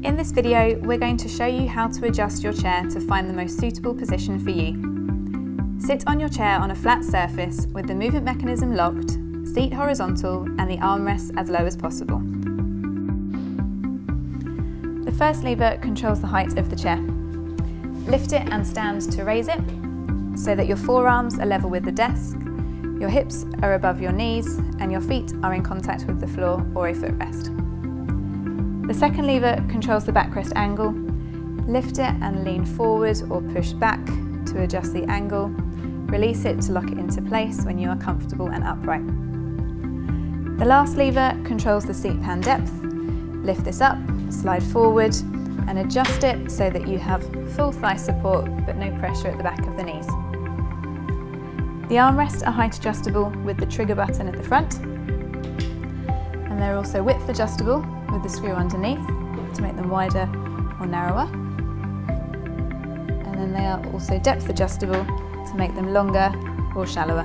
In this video, we're going to show you how to adjust your chair to find the most suitable position for you. Sit on your chair on a flat surface with the movement mechanism locked, seat horizontal and the armrests as low as possible. The first lever controls the height of the chair. Lift it and stand to raise it so that your forearms are level with the desk, your hips are above your knees and your feet are in contact with the floor or a footrest. The second lever controls the backrest angle. Lift it and lean forward or push back to adjust the angle. Release it to lock it into place when you are comfortable and upright. The last lever controls the seat pan depth. Lift this up, slide forward and adjust it so that you have full thigh support but no pressure at the back of the knees. The armrests are height adjustable with the trigger button at the front, and they're also width adjustable with the screw underneath to make them wider or narrower, and then they are also depth adjustable to make them longer or shallower.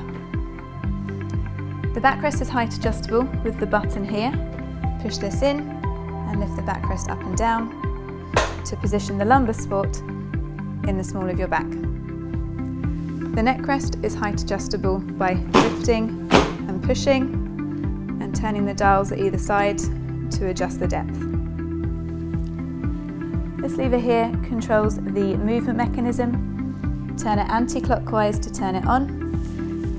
The backrest is height adjustable with the button here. Push this in and lift the backrest up and down to position the lumbar support in the small of your back. The neckrest is height adjustable by lifting and pushing and turning the dials at either side to adjust the depth. This lever here controls the movement mechanism. Turn it anti-clockwise to turn it on,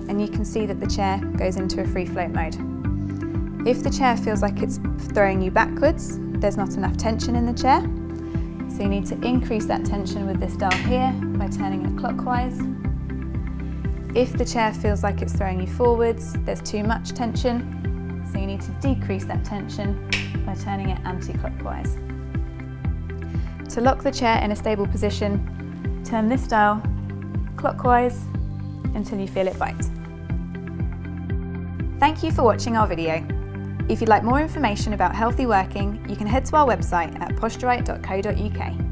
and you can see that the chair goes into a free float mode. If the chair feels like it's throwing you backwards, there's not enough tension in the chair, so you need to increase that tension with this dial here by turning it clockwise. If the chair feels like it's throwing you forwards, there's too much tension, so you need to decrease that tension by turning it anti-clockwise. To lock the chair in a stable position, turn this dial clockwise until you feel it bite. Thank you for watching our video. If you'd like more information about healthy working, you can head to our website at posturite.co.uk.